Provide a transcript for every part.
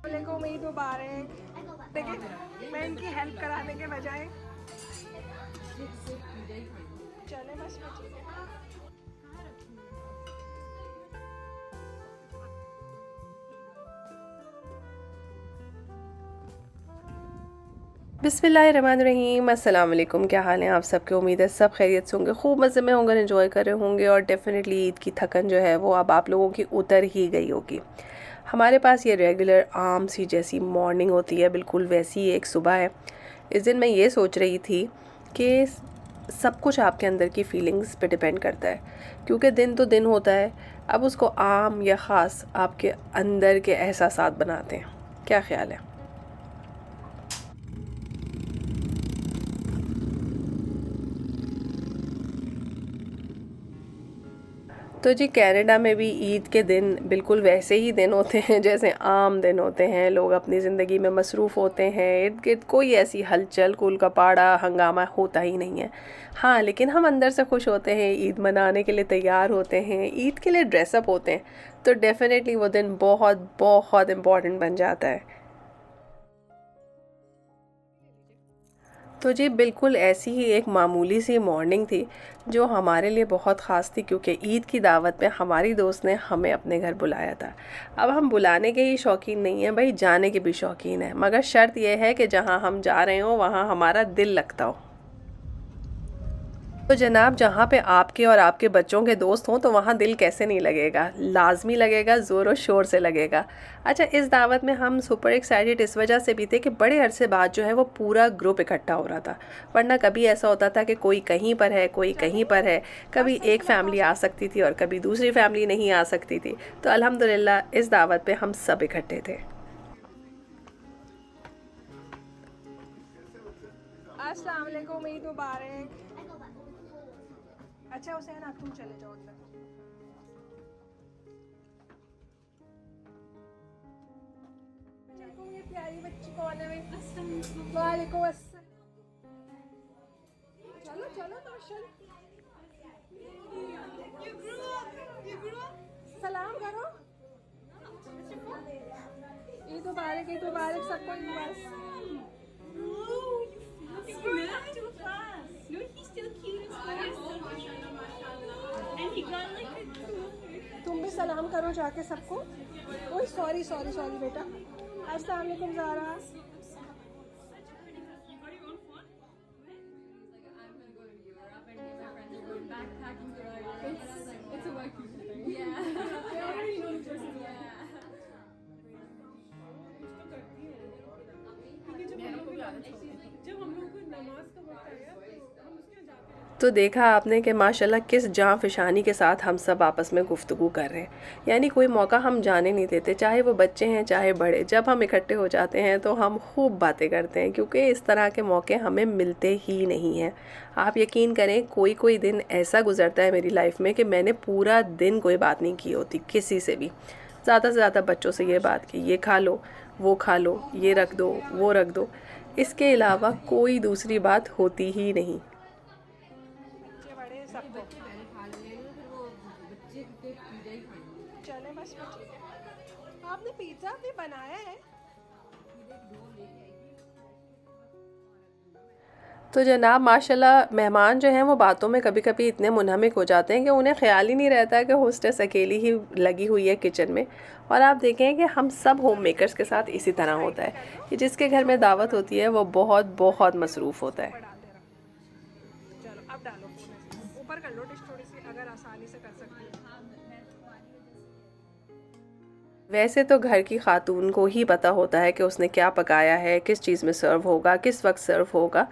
वालेकुम, ईद मुबारक। देखिए मैं इनकी हेल्प कराने के बजाय चले बस बिस्मिल्लाहिर्रहमानिर्रहीम। अस्सलाम वालेकुम। क्या हाल है आप सबके? उम्मीद है सब खैरियत से होंगे, खूब मज़े में होंगे, एंजॉय कर रहे होंगे और डेफ़िनेटली ईद की थकन जो है वो अब आप लोगों की उतर ही गई होगी। हमारे पास ये रेगुलर आम सी जैसी मॉर्निंग होती है, बिल्कुल वैसी एक सुबह है। इस दिन मैं ये सोच रही थी कि सब कुछ आपके अंदर की फ़ीलिंग्स पे डिपेंड करता है, क्योंकि दिन तो दिन होता है, अब उसको आम या ख़ास आपके अंदर के एहसासात बनाते हैं। क्या ख़्याल है? तो जी, कनाडा में भी ईद के दिन बिल्कुल वैसे ही दिन होते हैं जैसे आम दिन होते हैं। लोग अपनी ज़िंदगी में मसरूफ़ होते हैं, इर्द गिर्द कोई ऐसी हलचल कूल कपाड़ा हंगामा होता ही नहीं है। हाँ, लेकिन हम अंदर से खुश होते हैं, ईद मनाने के लिए तैयार होते हैं, ईद के लिए ड्रेसअप होते हैं। तो डेफ़िनेटली वो दिन बहुत बहुत इम्पॉर्टेंट बन जाता है। तो जी, बिल्कुल ऐसी ही एक मामूली सी मॉर्निंग थी जो हमारे लिए बहुत ख़ास थी, क्योंकि ईद की दावत पे हमारी दोस्त ने हमें अपने घर बुलाया था। अब हम बुलाने के ही शौकीन नहीं हैं भाई, जाने के भी शौकीन हैं, मगर शर्त यह है कि जहाँ हम जा रहे हों वहाँ हमारा दिल लगता हो। तो जनाब, जहाँ पे आपके और आपके बच्चों के दोस्त हों तो वहाँ दिल कैसे नहीं लगेगा, लाज़मी लगेगा, ज़ोर शोर से लगेगा। अच्छा, इस दावत में हम सुपर एक्साइटेड इस वजह से भी थे कि बड़े अरसे बाद जो है वो पूरा ग्रुप इकट्ठा हो रहा था। वरना कभी ऐसा होता था कि कोई कहीं पर है, कोई कहीं पर है, कभी एक फैमिली आ सकती थी और कभी दूसरी फैमिली नहीं आ सकती थी। तो अल्हम्दुलिल्लाह इस दावत पे हम सब इकट्ठे थे। अस्सलाम वालेकुम, ईद मुबारक। अच्छा हुसैन, आप तुम चले जाओ अंदर। ये प्यारी बच्ची कौन है भाई? वालेकुम अस्सलाम। चलो चलो रोशन, सलाम करो। ईद मुबारक, ईद मुबारक, सबको ईद मुबारक। तुम भी सलाम करो जाके सबको। ओए सॉरी सॉरी सॉरी बेटा। अस्सलाम वालेकुम ज़ारा। तो देखा आपने कि माशाल्लाह किस जाँ फ़िशानी के साथ हम सब आपस में गुफ्तगू कर रहे हैं। यानी कोई मौका हम जाने नहीं देते, चाहे वो बच्चे हैं चाहे बड़े। जब हम इकट्ठे हो जाते हैं तो हम खूब बातें करते हैं, क्योंकि इस तरह के मौके हमें मिलते ही नहीं हैं। आप यकीन करें, कोई कोई दिन ऐसा गुज़रता है मेरी लाइफ में कि मैंने पूरा दिन कोई बात नहीं की होती किसी से भी। ज़्यादा से ज़्यादा बच्चों से ये बात की, ये खा लो, वो खा लो, ये रख दो, वो रख दो। इसके अलावा कोई दूसरी बात होती ही नहीं। बच्चे बड़े सबको चले बस आपने पिज्ज़ा भी बनाया है? तो जनाब, माशाल्लाह मेहमान जो हैं वो बातों में कभी-कभी इतने मुनहमिक हो जाते हैं कि उन्हें ख़्याल ही नहीं रहता कि होस्टेस अकेली ही लगी हुई है किचन में। और आप देखें कि हम सब होम मेकर्स के साथ इसी तरह साइड होता पे है कर लो, कि जिसके घर में ऊपर दावत रख दो। होती है वो बहुत बहुत मसरूफ़ होता है। ऊपर डालते रहो। चलो अब डालो फोन ऐसे ऊपर कर लो डिश थोड़ी सी, अगर आसानी से कर सकती हो। वैसे तो घर की खातून को ही पता होता है कि उसने क्या पकाया है, किस चीज़ में सर्व होगा, किस वक्त सर्व होगा।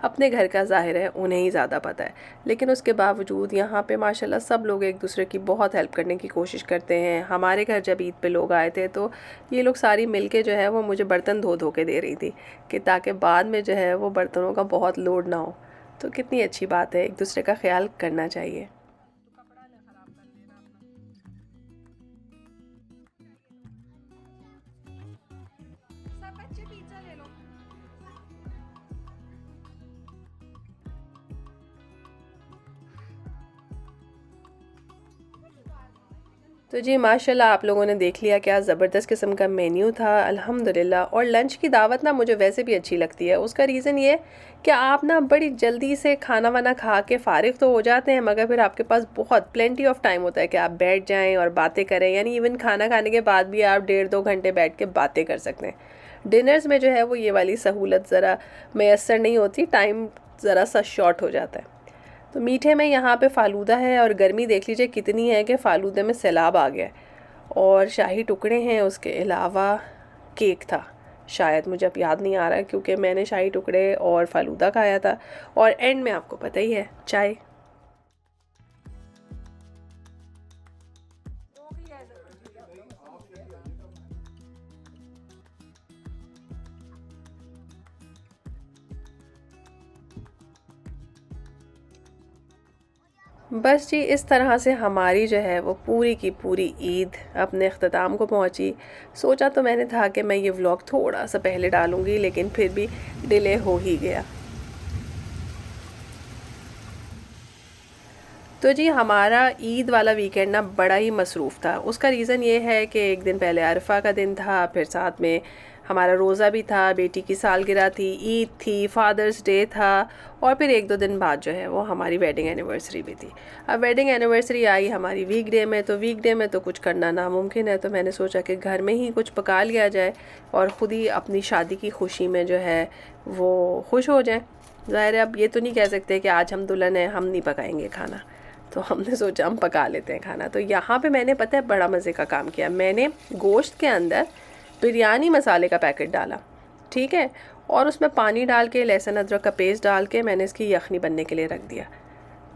अपने घर का ज़ाहिर है उन्हें ही ज़्यादा पता है। लेकिन उसके बावजूद यहाँ पे माशाल्लाह सब लोग एक दूसरे की बहुत हेल्प करने की कोशिश करते हैं। हमारे घर जब ईद पे लोग आए थे तो ये लोग सारी मिल के जो है वो मुझे बर्तन धो धो के दे रही थी, कि ताकि बाद में जो है वो बर्तनों का बहुत लोड ना हो। तो कितनी अच्छी बात है, एक दूसरे का ख्याल करना चाहिए। तो कपड़ा ना खराब कर लेना अपना। सब बच्चे पिज्ज़ा ले लो। तो तो जी माशाल्लाह आप लोगों ने देख लिया क्या ज़बरदस्त किस्म का मेन्यू था अल्हम्दुलिल्लाह। और लंच की दावत ना मुझे वैसे भी अच्छी लगती है। उसका रीज़न ये कि आप ना बड़ी जल्दी से खाना वाना खा के फ़ारिग तो हो जाते हैं, मगर फिर आपके पास बहुत प्लेंटी ऑफ टाइम होता है कि आप बैठ जाएं और बातें करें। यानी इवन खाना खाने के बाद भी आप 1.5-2 घंटे बैठ के बातें कर सकते हैं। डिनर्स में जो है वो ये वाली सहूलत ज़रा मैसर नहीं होती, टाइम ज़रा सा शॉर्ट हो जाता है। तो मीठे में यहाँ पे फ़ालूदा है और गर्मी देख लीजिए कितनी है कि फ़ालूदे में सैलाब आ गया है। और शाही टुकड़े हैं, उसके अलावा केक था, शायद मुझे अब याद नहीं आ रहा है क्योंकि मैंने शाही टुकड़े और फ़ालूदा खाया था। और एंड में आपको पता ही है चाय। बस जी इस तरह से हमारी जो है वो पूरी की पूरी ईद अपने अख्ताम को पहुंची। सोचा तो मैंने था कि मैं ये व्लॉग थोड़ा सा पहले डालूंगी, लेकिन फिर भी डिले हो ही गया। तो जी हमारा ईद वाला वीकेंड ना बड़ा ही मसरूफ़ था। उसका रीज़न ये है कि एक दिन पहले अरफा का दिन था, फिर साथ में हमारा रोज़ा भी था, बेटी की सालगिरह थी, ईद थी, फादर्स डे था, और फिर 1-2 दिन बाद जो है वो हमारी वेडिंग एनिवर्सरी भी थी। अब वेडिंग एनिवर्सरी आई हमारी वीकडे में, तो वीकडे में तो कुछ करना नामुमकिन है, तो मैंने सोचा कि घर में ही कुछ पका लिया जाए और ख़ुद ही अपनी शादी की खुशी में जो है वो खुश हो जाए। ज़ाहिर है अब ये तो नहीं कह सकते कि आज हम दुल्हन हैं हम नहीं पकाएंगे खाना, तो हमने सोचा हम पका लेते हैं खाना। तो यहाँ पे मैंने पता है बड़ा मज़े का काम किया। मैंने गोश्त के अंदर बिरयानी मसाले का पैकेट डाला, ठीक है, और उसमें पानी डाल के लहसुन अदरक का पेस्ट डाल के मैंने इसकी यखनी बनने के लिए रख दिया।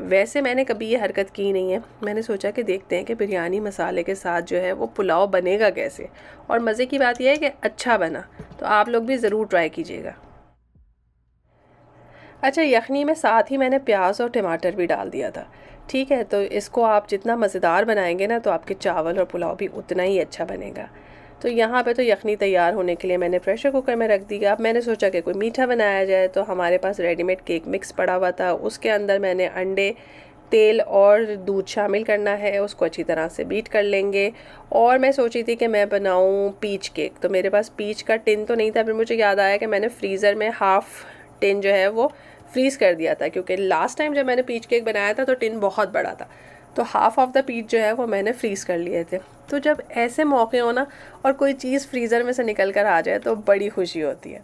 वैसे मैंने कभी ये हरकत की नहीं है। मैंने सोचा कि देखते हैं कि बिरयानी मसाले के साथ जो है वो पुलाव बनेगा कैसे, और मज़े की बात यह है कि अच्छा बना। तो आप लोग भी ज़रूर ट्राई कीजिएगा। अच्छा, यखनी में साथ ही मैंने प्याज और टमाटर भी डाल दिया था, ठीक है। तो इसको आप जितना मज़ेदार बनाएंगे ना तो आपके चावल और पुलाव भी उतना ही अच्छा बनेगा। तो यहाँ पे तो यखनी तैयार होने के लिए मैंने प्रेशर कुकर में रख दिया। अब मैंने सोचा कि कोई मीठा बनाया जाए, तो हमारे पास रेडीमेड केक मिक्स पड़ा हुआ था। उसके अंदर मैंने अंडे, तेल और दूध शामिल करना है, उसको अच्छी तरह से बीट कर लेंगे। और मैं सोची थी कि मैं बनाऊँ पीच केक, तो मेरे पास पीच का टिन तो नहीं था। फिर मुझे याद आया कि मैंने फ्रीज़र में हाफ़ टिन जो है वो फ्रीज़ कर दिया था, क्योंकि लास्ट टाइम जब मैंने पीच केक बनाया था तो टिन बहुत बड़ा था, तो हाफ़ ऑफ द पीच जो है वो मैंने फ्रीज़ कर लिए थे। तो जब ऐसे मौके हो ना और कोई चीज़ फ्रीज़र में से निकल कर आ जाए तो बड़ी खुशी होती है।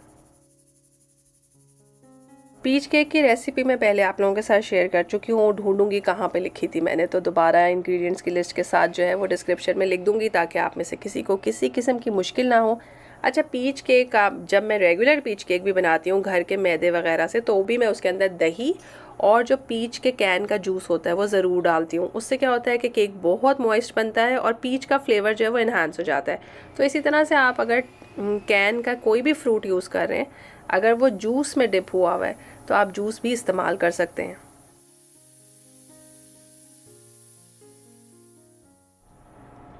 पीच केक की रेसिपी मैं पहले आप लोगों के साथ शेयर कर चुकी हूँ, ढूंढूंगी कहाँ पे लिखी थी मैंने, तो दोबारा इंग्रेडिएंट्स की लिस्ट के साथ जो है वो डिस्क्रिप्शन में लिख दूंगी, ताकि आप में से किसी को किसी किस्म की मुश्किल ना हो। अच्छा, पीच केक जब मैं रेगुलर पीच केक भी बनाती हूँ घर के मैदे वगैरह से, तो भी मैं उसके अंदर दही और जो पीच के कैन का जूस होता है वो ज़रूर डालती हूँ। उससे क्या होता है कि केक बहुत मॉइस्ट बनता है और पीच का फ्लेवर जो है वो इन्हांस हो जाता है। तो इसी तरह से आप अगर कैन का कोई भी फ्रूट यूज़ कर रहे हैं, अगर वो जूस में डिप हुआ हुआ है तो आप जूस भी इस्तेमाल कर सकते हैं।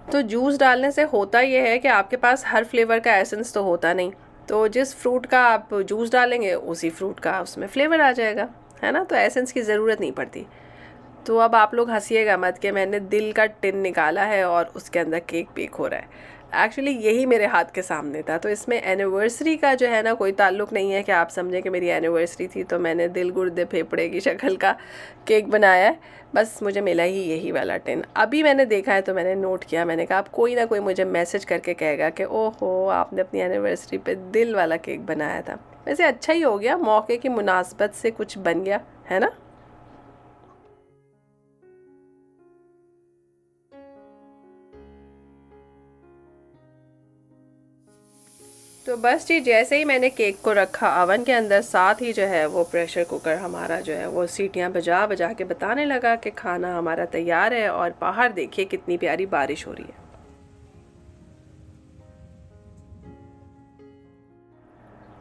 तो जूस डालने से होता ये है कि आपके पास हर फ्लेवर का एसेंस तो होता नहीं, तो जिस फ्रूट का आप जूस डालेंगे उसी फ्रूट का उसमें फ्लेवर आ जाएगा, है ना। तो एसेंस की ज़रूरत नहीं पड़ती। तो अब आप लोग हंसिएगा मत कि मैंने दिल का टिन निकाला है और उसके अंदर केक बेक हो रहा है। एक्चुअली यही मेरे हाथ के सामने था। तो इसमें एनिवर्सरी का जो है ना कोई ताल्लुक़ नहीं है कि आप समझें कि मेरी एनिवर्सरी थी तो मैंने दिल गुर्दे फेफड़े की शक्ल का केक बनाया है। बस मुझे मिला ही यही वाला टिन। अभी मैंने देखा है तो मैंने नोट किया, मैंने कहा अब कोई ना कोई मुझे मैसेज करके कहेगा कि ओहो आपने अपनी एनिवर्सरी पे दिल वाला केक बनाया था। वैसे अच्छा ही हो गया, मौके की मुनासबत से कुछ बन गया, है ना। तो बस जी जैसे ही मैंने केक को रखा अवन के अंदर, साथ ही जो है वो प्रेशर कुकर हमारा जो है वो सीटियां बजा बजा के बताने लगा कि खाना हमारा तैयार है। और बाहर देखिए कितनी प्यारी बारिश हो रही है।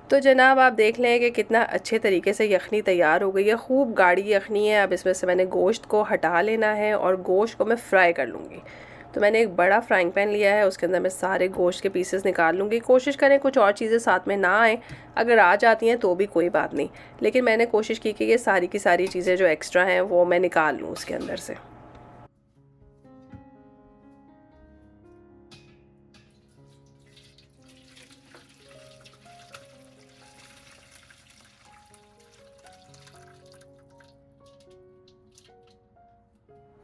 तो जनाब आप देख लें कि कितना अच्छे तरीके से यखनी तैयार हो गई है, खूब गाढ़ी यखनी है। अब इसमें से मैंने गोश्त को हटा लेना है और गोश्त को मैं फ्राई कर लूँगी। तो मैंने एक बड़ा फ्राइंग पैन लिया है, उसके अंदर मैं सारे गोश्त के पीसेस निकाल लूँगी। कोशिश करें कुछ और चीज़ें साथ में ना आए, अगर आ जाती हैं तो भी कोई बात नहीं, लेकिन मैंने कोशिश की कि ये सारी की सारी चीज़ें जो एक्स्ट्रा हैं वो मैं निकाल लूँ उसके अंदर से।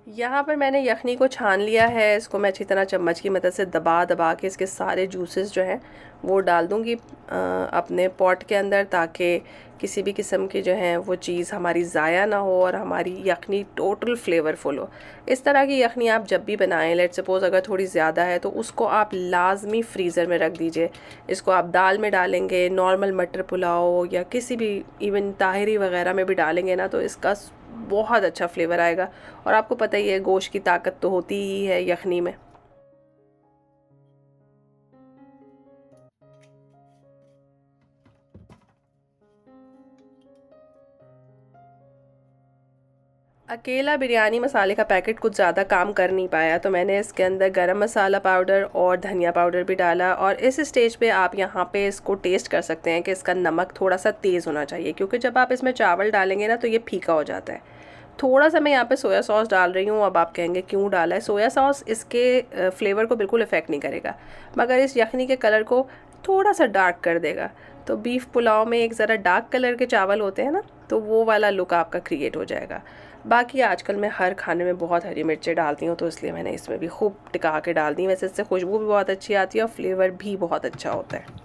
यहाँ पर मैंने यखनी को छान लिया है। इसको मैं अच्छी तरह चम्मच की मदद से दबा दबा के इसके सारे जूसेस जो हैं वो डाल दूँगी अपने पॉट के अंदर, ताकि किसी भी किस्म की जो है वो चीज़ हमारी ज़ाया ना हो और हमारी यखनी टोटल फ्लेवरफुल हो। इस तरह की यखनी आप जब भी बनाएं, लेट सपोज़ अगर थोड़ी ज़्यादा है तो उसको आप लाजमी फ्रीज़र में रख दीजिए। इसको आप दाल में डालेंगे, नॉर्मल मटर पुलाव या किसी भी इवन ताहिरी वगैरह में भी डालेंगे ना, तो इसका बहुत अच्छा फ्लेवर आएगा। और आपको पता ही है गोश्त की ताकत तो होती ही है यखनी में। अकेला बिरयानी मसाले का पैकेट कुछ ज़्यादा काम कर नहीं पाया, तो मैंने इसके अंदर गरम मसाला पाउडर और धनिया पाउडर भी डाला। और इस स्टेज पे आप यहाँ पे इसको टेस्ट कर सकते हैं कि इसका नमक थोड़ा सा तेज़ होना चाहिए, क्योंकि जब आप इसमें चावल डालेंगे ना तो ये फीका हो जाता है। थोड़ा सा मैं यहाँ पे सोया सॉस डाल रही हूँ। अब आप कहेंगे क्यों डाला है? सोया सॉस इसके फ्लेवर को बिल्कुल इफ़ेक्ट नहीं करेगा, मगर इस यखनी के कलर को थोड़ा सा डार्क कर देगा। तो बीफ पुलाव में एक ज़रा डार्क कलर के चावल होते हैं ना, तो वो वाला लुक आपका क्रिएट हो जाएगा। बाकी आजकल मैं हर खाने में बहुत हरी मिर्चें डालती हूँ, तो इसलिए मैंने इसमें भी खूब टिका के डाल दी। वैसे इससे खुशबू भी बहुत अच्छी आती है और फ्लेवर भी बहुत अच्छा होता है।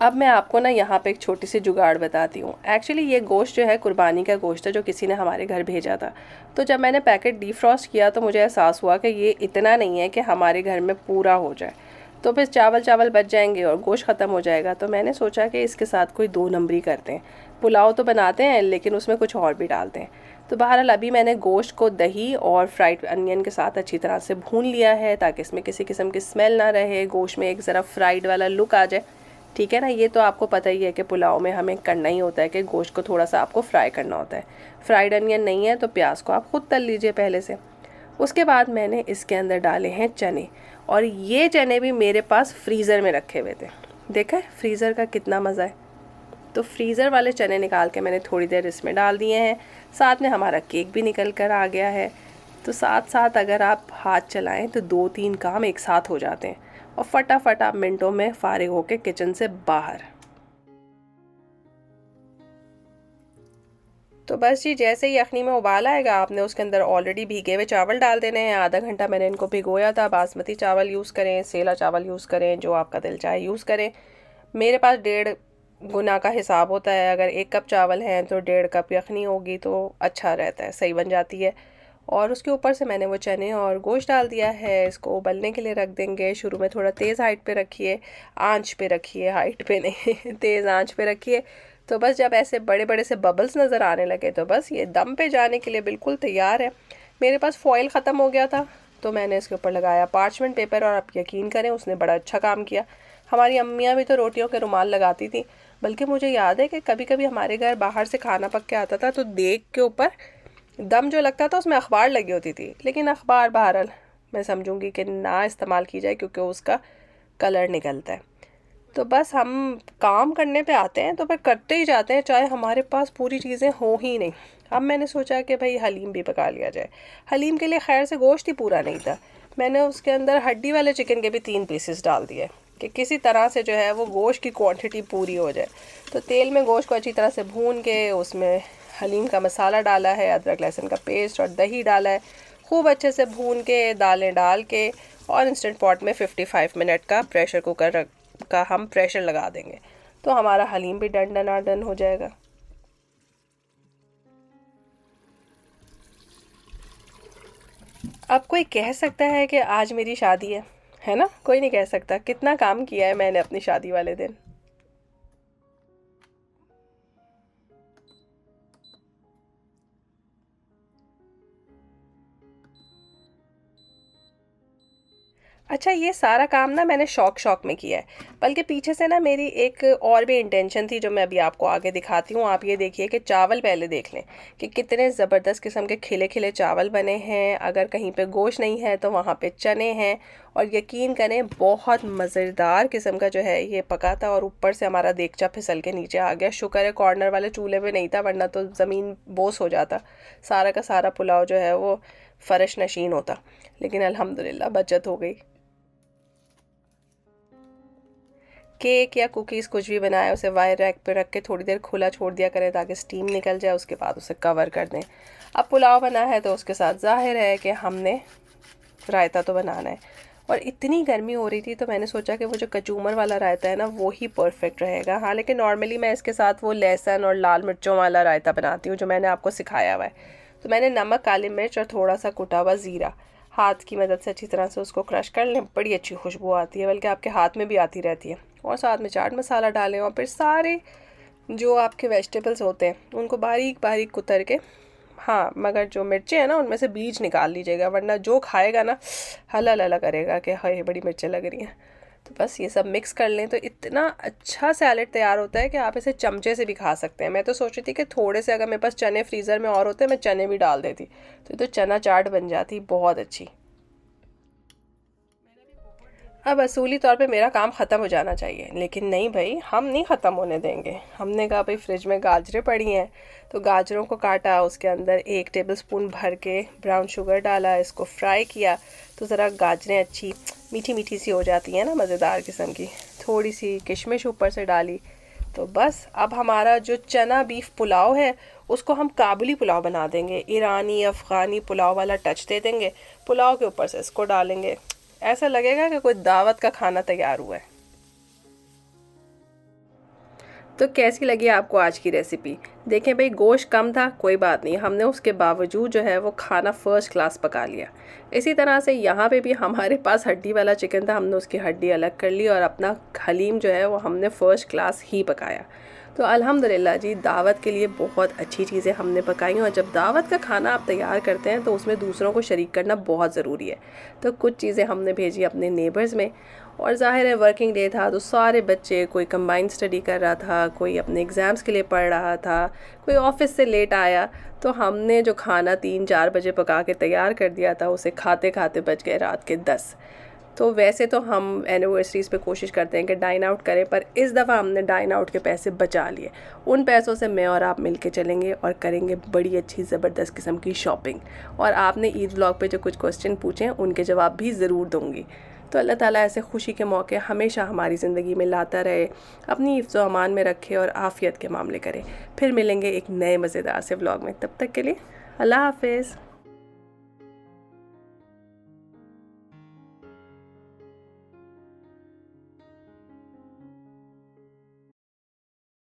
अब मैं आपको ना यहाँ पे एक छोटी सी जुगाड़ बताती हूँ। एक्चुअली ये गोश्त जो है कुर्बानी का गोश्त है, जो किसी ने हमारे घर भेजा था। तो जब मैंने पैकेट डीफ्रॉस्ट किया तो मुझे एहसास हुआ कि ये इतना नहीं है कि हमारे घर में पूरा हो जाए, तो फिर चावल चावल बच जाएंगे और गोश्त ख़त्म हो जाएगा। तो मैंने सोचा कि इसके साथ कोई 2 नंबरी करते हैं। पुलाव तो बनाते हैं लेकिन उसमें कुछ और भी डालते हैं। तो बहरहाल अभी मैंने गोश्त को दही और फ्राइड अनियन के साथ अच्छी तरह से भून लिया है, ताकि इसमें किसी किस्म की स्मेल ना रहे, गोश्त में एक ज़रा फ्राइड वाला लुक आ जाए। ठीक है ना? ये तो आपको पता ही है कि पुलाव में हमें करना ही होता है कि गोश्त को थोड़ा सा आपको फ्राई करना होता है। फ्राइड अनियन नहीं है तो प्याज को आप खुद तल लीजिए पहले से। उसके बाद मैंने इसके अंदर डाले हैं चने, और ये चने भी मेरे पास फ्रीज़र में रखे हुए थे। देखा है फ्रीज़र का कितना मज़ा है। तो फ्रीज़र वाले चने निकाल के मैंने थोड़ी देर इसमें डाल दिए हैं। साथ में हमारा केक भी निकल कर आ गया है। तो साथ साथ अगर आप हाथ चलाएं तो 2-3 काम एक साथ हो जाते हैं और फटाफट आप मिनटों में फारिग होकर किचन से बाहर। तो बस जी, जैसे ही यखनी में उबाल आएगा आपने उसके अंदर ऑलरेडी भीगे हुए चावल डाल देने हैं। आधा घंटा मैंने इनको भिगोया था। बासमती चावल यूज़ करें, सेला चावल यूज़ करें, जो आपका दिल चाहे यूज़ करें। मेरे पास 1.5 गुना का हिसाब होता है। अगर 1 कप चावल हैं तो 1.5 कप यखनी होगी, तो अच्छा रहता है, सही बन जाती है। और उसके ऊपर से मैंने वो चने और गोश्त डाल दिया है। इसको उबलने के लिए रख देंगे। शुरू में थोड़ा तेज़ हाइट पे रखिए, आंच पे रखिए, हाइट पे नहीं तेज़ आंच पे रखिए। तो बस जब ऐसे बड़े बड़े से बबल्स नज़र आने लगे तो बस ये दम पे जाने के लिए बिल्कुल तैयार है। मेरे पास फॉइल ख़त्म हो गया था तो मैंने इसके ऊपर लगाया पार्चमेंट पेपर, और आप यकीन करें उसने बड़ा अच्छा काम किया। हमारी अम्मियाँ भी तो रोटियों के रुमाल लगाती थी। बल्कि मुझे याद है कि कभी कभी हमारे घर बाहर से खाना पक के आता था तो देग के ऊपर दम जो लगता था उसमें अखबार लगी होती थी। लेकिन अखबार बहरहाल मैं समझूंगी कि ना इस्तेमाल की जाए, क्योंकि उसका कलर निकलता है। तो बस हम काम करने पे आते हैं तो फिर करते ही जाते हैं, चाहे हमारे पास पूरी चीज़ें हो ही नहीं। अब मैंने सोचा कि भाई हलीम भी पका लिया जाए। हलीम के लिए खैर से गोश्त ही पूरा नहीं था। मैंने उसके अंदर हड्डी वाले चिकन के भी 3 पीसेस डाल दिए कि किसी तरह से जो है वो गोश्त की क्वांटिटी पूरी हो जाए। तो तेल में गोश्त को अच्छी तरह से भून के उसमें हलीम का मसाला डाला है, अदरक लहसुन का पेस्ट और दही डाला है। खूब अच्छे से भून के दालें डाल के और इंस्टेंट पॉट में 55 मिनट का प्रेशर कुकर का हम प्रेशर लगा देंगे, तो हमारा हलीम भी डन डना डन हो जाएगा। अब कोई कह सकता है कि आज मेरी शादी है ना? कोई नहीं कह सकता। कितना काम किया है मैंने अपनी शादी वाले दिन। अच्छा, ये सारा काम ना मैंने शौक शौक में किया है। बल्कि पीछे से ना मेरी एक और भी इंटेंशन थी, जो मैं अभी आपको आगे दिखाती हूँ। आप ये देखिए कि चावल पहले देख लें कि कितने ज़बरदस्त किस्म के खिले खिले चावल बने हैं। अगर कहीं पे गोश्त नहीं है तो वहाँ पे चने हैं, और यकीन करें बहुत मज़ेदार किस्म का जो है ये पका था। और ऊपर से हमारा देगचा फिसल के नीचे आ गया। शुक्र है कॉर्नर वाले चूल्हे पे नहीं था, वरना तो ज़मीन बोस हो जाता। सारा का सारा पुलाव जो है वो फर्श नशीन होता। लेकिन अल्हम्दुलिल्लाह बचत हो गई। केक या कुकीज़ कुछ भी बनाए उसे वायर रैक पे रख के थोड़ी देर खुला छोड़ दिया करें ताकि स्टीम निकल जाए, उसके बाद उसे कवर कर दें। अब पुलाव बना है तो उसके साथ ज़ाहिर है कि हमने रायता तो बनाना है, और इतनी गर्मी हो रही थी तो मैंने सोचा कि वो जो कचूमर वाला रायता है ना वो ही परफेक्ट रहेगा। हाँ, लेकिन नॉर्मली मैं इसके साथ वो लहसुन और लाल मिर्चों वाला रायता बनाती हूँ जो मैंने आपको सिखाया हुआ है। तो मैंने नमक, काली मिर्च और थोड़ा सा कुटा हुआ ज़ीरा हाथ की मदद से अच्छी तरह से उसको क्रश कर लें। बड़ी अच्छी खुशबू आती है, बल्कि आपके हाथ में भी आती रहती है। और साथ में चाट मसाला डालें और फिर सारे जो आपके वेजिटेबल्स होते हैं उनको बारीक बारीक कुतर के, हाँ मगर जो मिर्चें हैं ना उनमें से बीज निकाल लीजिएगा, वरना जो खाएगा ना हला लला करेगा कि हाय बड़ी मिर्चें लग रही हैं। तो बस ये सब मिक्स कर लें तो इतना अच्छा सैलेड तैयार होता है कि आप इसे चमचे से भी खा सकते हैं। मैं तो सोच रही थी कि थोड़े से अगर मेरे पास चने फ्रीज़र में और होते मैं चने भी डाल देती तो ये तो चना चाट बन जाती बहुत अच्छी। अब असूली तौर पे मेरा काम ख़त्म हो जाना चाहिए, लेकिन नहीं भाई, हम नहीं ख़त्म होने देंगे। हमने कहा भाई फ्रिज में गाजरें पड़ी हैं तो गाजरों को काटा, उसके अंदर 1 टेबलस्पून भर के ब्राउन शुगर डाला, इसको फ्राई किया तो ज़रा गाजरें अच्छी मीठी मीठी सी हो जाती हैं ना, मज़ेदार किस्म की। थोड़ी सी किशमिश ऊपर से डाली तो बस अब हमारा जो चना बीफ पुलाव है उसको हम काबुली पुलाव बना देंगे, ईरानी अफ़गानी पुलाव वाला टच दे देंगे। पुलाव के ऊपर से इसको डालेंगे, ऐसा लगेगा कि कोई दावत का खाना तैयार हुआ है। तो कैसी लगी आपको आज की रेसिपी? देखें भाई, गोश्त कम था कोई बात नहीं, हमने उसके बावजूद जो है वो खाना फ़र्स्ट क्लास पका लिया। इसी तरह से यहाँ पे भी हमारे पास हड्डी वाला चिकन था, हमने उसकी हड्डी अलग कर ली और अपना हलीम जो है वो हमने फ़र्स्ट क्लास ही पकाया। तो अल्हम्दुलिल्लाह जी, दावत के लिए बहुत अच्छी चीज़ें हमने पकाई। और जब दावत का खाना आप तैयार करते हैं तो उसमें दूसरों को शरीक करना बहुत ज़रूरी है। तो कुछ चीज़ें हमने भेजी अपने नेबर्स में, और ज़ाहिर है वर्किंग डे था तो सारे बच्चे, कोई कंबाइंड स्टडी कर रहा था, कोई अपने एग्ज़ाम्स के लिए पढ़ रहा था, कोई ऑफिस से लेट आया, तो हमने जो खाना 3-4 बजे पका के तैयार कर दिया था उसे खाते खाते बज गए रात के 10। तो वैसे तो हम एनिवर्सरीज़ पे कोशिश करते हैं कि डाइन आउट करें, पर इस दफ़ा हमने डाइन आउट के पैसे बचा लिए। उन पैसों से मैं और आप मिल के चलेंगे और करेंगे बड़ी अच्छी ज़बरदस्त किस्म की शॉपिंग। और आपने ईद व्लॉग पे जो कुछ क्वेश्चन पूछे हैं उनके जवाब भी ज़रूर दूँगी। तो अल्लाह ताला ऐसे खुशी के मौके हमेशा हमारी ज़िंदगी में लाता रहे, अपनी हिफ्ज़ व अमान में रखे और आफ़ियत के मामले करे। फिर मिलेंगे एक नए मज़ेदार से व्लॉग में, तब तक के लिए अल्लाह हाफ़िज़।